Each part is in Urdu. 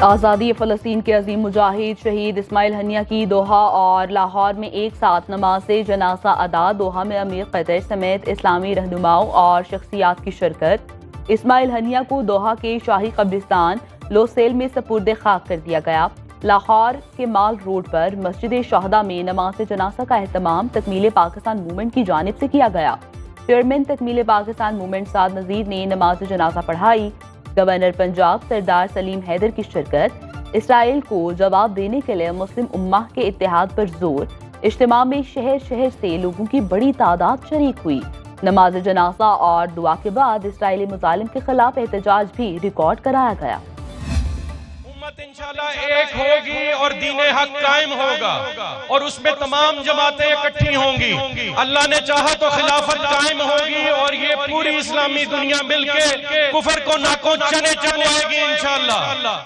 آزادی فلسطین کے عظیم مجاہد شہید اسماعیل ہنیہ کی دوحہ اور لاہور میں ایک ساتھ نماز جنازہ ادا۔ دوحہ میں امیر قطر سمیت اسلامی رہنماؤں اور شخصیات کی شرکت۔ اسماعیل ہنیہ کو دوحہ کے شاہی قبرستان لوسیل میں سپرد خاک کر دیا گیا۔ لاہور کے مال روڈ پر مسجد شہداء میں نماز جنازہ کا اہتمام تکمیل پاکستان موومنٹ کی جانب سے کیا گیا۔ چیئرمین تکمیل پاکستان موومنٹ سعد نذیر نے نماز جنازہ پڑھائی۔ گورنر پنجاب سردار سلیم حیدر کی شرکت۔ اسرائیل کو جواب دینے کے لیے مسلم امہ کے اتحاد پر زور۔ اجتماع میں شہر شہر سے لوگوں کی بڑی تعداد شریک ہوئی۔ نماز جنازہ اور دعا کے بعد اسرائیلی مظالم کے خلاف احتجاج بھی ریکارڈ کرایا گیا۔ امت انشاءاللہ ایک ہوگی اور دین حق قائم ہوگا اور اس میں تمام جماعتیں اکٹھی ہوں گی۔ اللہ نے چاہا تو خلافت قائم ہوگی اور یہ پوری اسلامی دنیا مل کے کفر کو ناکوں چنے چبوائے گی انشاءاللہ۔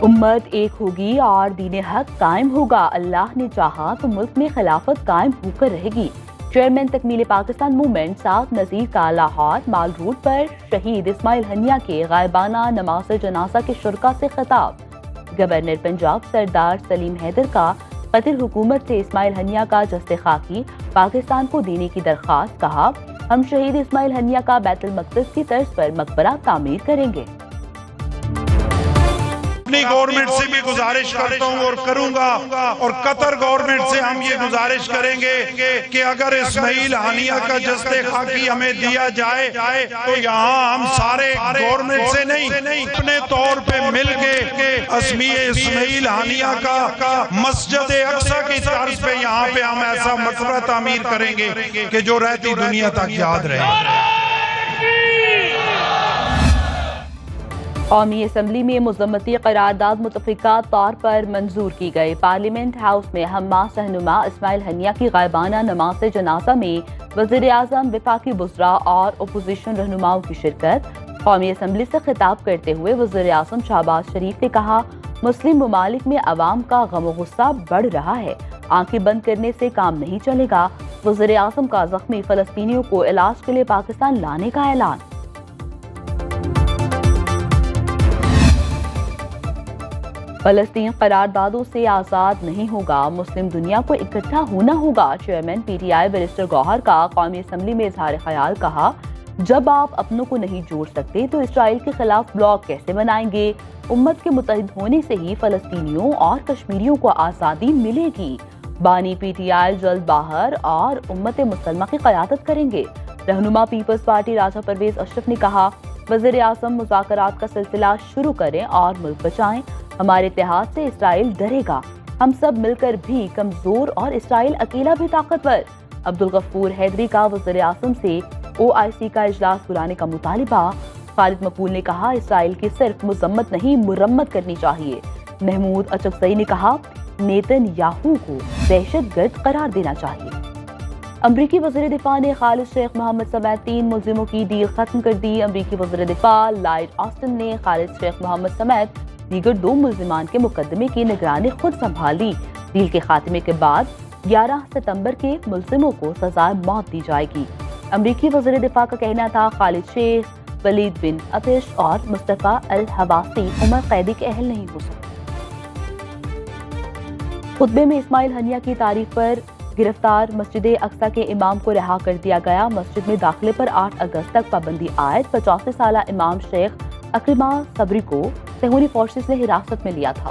امت ایک ہوگی اور دین حق قائم ہوگا۔ اللہ نے چاہا تو ملک میں خلافت قائم ہو کر رہے گی۔ چیئرمین تکمیل پاکستان موومنٹ سعد نذیر کا لاہور مال روڈ پر شہید اسماعیل ہنیہ کے غائبانہ نماز جنازہ کے شرکاء سے خطاب۔ گورنر پنجاب سردار سلیم حیدر کا قطر حکومت سے اسماعیل ہنیہ کا جسد خاکی پاکستان کو دینے کی درخواست۔ کہا، ہم شہید اسماعیل ہنیہ کا بیت المقدس کی طرز پر مقبرہ تعمیر کریں گے۔ اپنی گورنمنٹ سے بھی گزارش کرتا ہوں اور کروں گا، اور قطر گورنمنٹ سے ہم یہ گزارش کریں گے کہ اگر اسماعیل ہنیہ کا جسد خاکی ہمیں دیا جائے تو یہاں ہم سارے گورنمنٹ سے نہیں اپنے طور پہ مل کے اسماعیل ہنیہ کا مسجد اقصی کی طرز پہ یہاں پہ ہم ایسا مقبرہ تعمیر کریں گے کہ جو رہتی دنیا تک یاد رہے۔ قومی اسمبلی میں مذمتی قرارداد متفقہ طور پر منظور کی گئی۔ پارلیمنٹ ہاؤس میں حماس رہنما اسماعیل ہنیہ کی غائبانہ نماز جنازہ میں وزیر اعظم، وفاقی وزراء اور اپوزیشن رہنماؤں کی شرکت۔ قومی اسمبلی سے خطاب کرتے ہوئے وزیر اعظم شہباز شریف نے کہا، مسلم ممالک میں عوام کا غم و غصہ بڑھ رہا ہے، آنکھیں بند کرنے سے کام نہیں چلے گا۔ وزیر اعظم کا زخمی فلسطینیوں کو علاج کے لیے پاکستان لانے کا اعلان۔ فلسطین قراردادوں سے آزاد نہیں ہوگا، مسلم دنیا کو اکٹھا ہونا ہوگا۔ Chairman P T I barrister Gohar کا قومی اسمبلی میں اظہار خیال۔ کہا، جب آپ اپنوں کو نہیں جوڑ سکتے تو اسرائیل کے خلاف بلاک کیسے بنائیں گے؟ امت کے متحد ہونے سے ہی فلسطینیوں اور کشمیریوں کو آزادی ملے گی۔ بانی پی ٹی آئی جلد باہر اور امت مسلمہ کی قیادت کریں گے۔ رہنما پیپلز پارٹی راجہ پرویز اشرف نے کہا، وزیر اعظم مذاکرات کا سلسلہ شروع کریں اور ملک بچائیں۔ ہمارے اتحاد سے اسرائیل ڈرے گا، ہم سب مل کر بھی کمزور اور اسرائیل اکیلا بھی طاقتور۔ عبدالغفور حیدری کا وزیر اعظم سے او آئی سی کا اجلاس بلانے کا مطالبہ۔ خالد مقبول نے کہا، اسرائیل کی صرف مذمت نہیں مرمت کرنی چاہیے۔ محمود اچکزئی نے کہا، نیتن یاہو کو دہشت گرد قرار دینا چاہیے۔ امریکی وزیر دفاع نے خالد شیخ محمد سمیت 3 ملزموں کی ڈیل ختم کر دی۔ امریکی وزیر دفاع لائیڈ آسٹن نے خالد شیخ محمد سمیت دیگر 2 ملزمان کے مقدمے کی نگرانی خود سنبھالی۔ ڈیل کے خاتمے کے بعد 11 ستمبر کے ملزموں کو سزائے موت دی جائے گی۔ امریکی وزیر دفاع کا کہنا تھا، خالد شیخ، ولید بن عطش اور مصطفیٰ الحواسی عمر قیدی کے اہل نہیں ہو سکتے۔ خطبے میں اسماعیل ہنیہ کی تاریخ پر گرفتار مسجد اقصی کے امام کو رہا کر دیا گیا۔ مسجد میں داخلے پر 8 اگست تک پابندی عائد۔ 85 سالہ امام شیخ اکرمہ صبری کو صہیونی فورسز نے حراست میں لیا تھا۔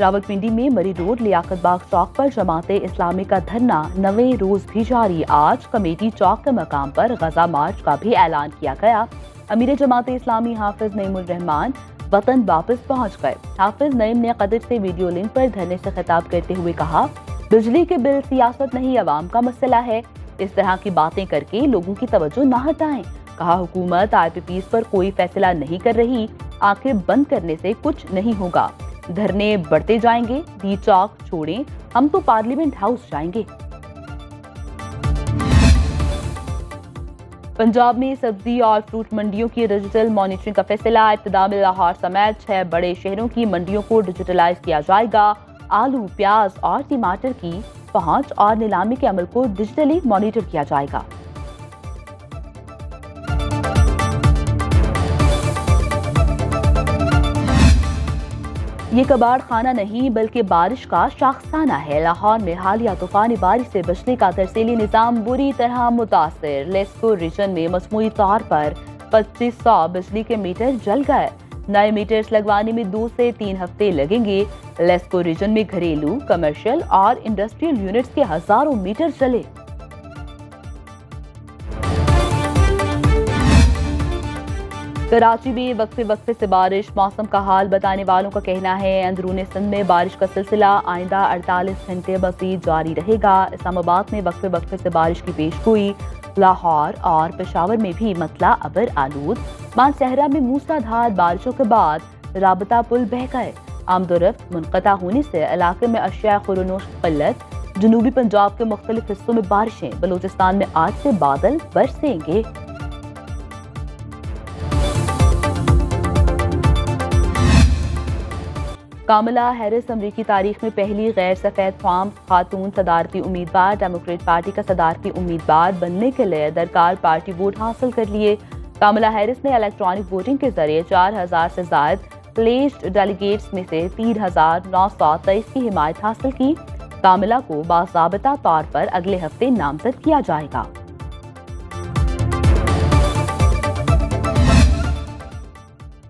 راولپنڈی میں مری روڈ لیاقت باغ چوک پر جماعت اسلامی کا دھرنا 9ویں روز بھی جاری۔ آج کمیٹی چوک کے مقام پر غزہ مارچ کا بھی اعلان کیا گیا۔ امیر جماعت اسلامی حافظ نعیم الرحمان وطن واپس پہنچ گئے۔ حافظ نعیم نے قطر سے ویڈیو لنک پر دھرنے سے خطاب کرتے ہوئے کہا، بجلی کے بل سیاست نہیں عوام کا مسئلہ ہے، اس طرح کی باتیں کر کے لوگوں کی توجہ نہ ہٹائیں۔ کہا، حکومت آئی پی پیز پر کوئی فیصلہ نہیں کر رہی، آنکھیں بند کرنے سے کچھ نہیں ہوگا، دھرنے بڑھتے جائیں گے، دی چوک چھوڑیں، ہم تو پارلیمنٹ ہاؤس جائیں گے۔ پنجاب میں سبزی اور فروٹ منڈیوں کی ڈیجیٹل مانیٹرنگ کا فیصلہ۔ ابتدا میں لاہور سمیت 6 بڑے شہروں کی منڈیوں کو ڈیجیٹلائز کیا جائے گا۔ آلو، پیاز اور ٹماٹر کی پہنچ اور نیلامی کے عمل کو ڈیجیٹلی مانیٹر کیا جائے گا۔ یہ کباڑ خانہ نہیں بلکہ بارش کا شاخسانہ ہے۔ لاہور میں حالیہ طوفانی بارش سے بجلی کا ترسیلی نظام بری طرح متاثر۔ لیسکو ریجن میں مجموعی طور پر 2500 بجلی کے میٹر جل گئے۔ نئے میٹرز لگوانے میں 2 سے 3 ہفتے لگیں گے۔ لیسکو ریجن میں گھریلو، کمرشل اور انڈسٹریل یونٹس کے ہزاروں میٹر جلے۔ کراچی میں وقفے سے بارش، موسم کا حال بتانے والوں کا کہنا ہے اندرون سندھ میں بارش کا سلسلہ آئندہ 48 گھنٹے مزید جاری رہے گا۔ اسلام آباد میں وقفے سے بارش کی پیشگوئی۔ لاہور اور پشاور میں بھی مسئلہ ابر آلود۔ مانسہرہ میں موسلادھار بارشوں کے بعد رابطہ پل بہہ گئے۔ آمد و رفت منقطع ہونے سے علاقے میں اشیاء خورونوش کی قلت۔ جنوبی پنجاب کے مختلف حصوں میں بارشیں، بلوچستان میں آج سے بادل برسیں گے۔ کاملا ہیرس امریکی تاریخ میں پہلی غیر سفید فام خاتون صدارتی امیدوار، ڈیموکریٹ پارٹی کا صدارتی امیدوار بننے کے لیے درکار پارٹی ووٹ حاصل کر لیے۔ کاملا ہیرس نے الیکٹرانک ووٹنگ کے ذریعے 4000 سے زائد پلیسڈ ڈیلیگیٹس میں سے 3923 کی حمایت حاصل کی۔ کاملا کو باضابطہ طور پر اگلے ہفتے نامزد کیا جائے گا۔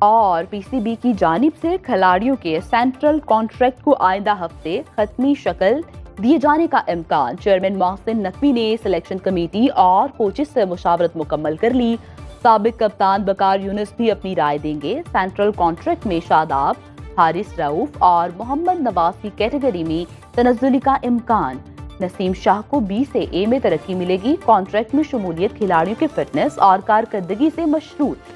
اور پی سی بی کی جانب سے کھلاڑیوں کے سینٹرل کانٹریکٹ کو آئندہ ہفتے حتمی شکل دیے جانے کا امکان۔ چیئرمین محسن نقوی نے سلیکشن کمیٹی اور کوچز سے مشاورت مکمل کر لی۔ سابق کپتان بکار یونس بھی اپنی رائے دیں گے۔ سینٹرل کانٹریکٹ میں شاداب، حارث رؤوف اور محمد نواز کی کیٹیگری میں تنزلی کا امکان۔ نسیم شاہ کو بی سے اے میں ترقی ملے گی۔ کانٹریکٹ میں شمولیت کھلاڑیوں کی فٹنس اور کارکردگی سے مشروط۔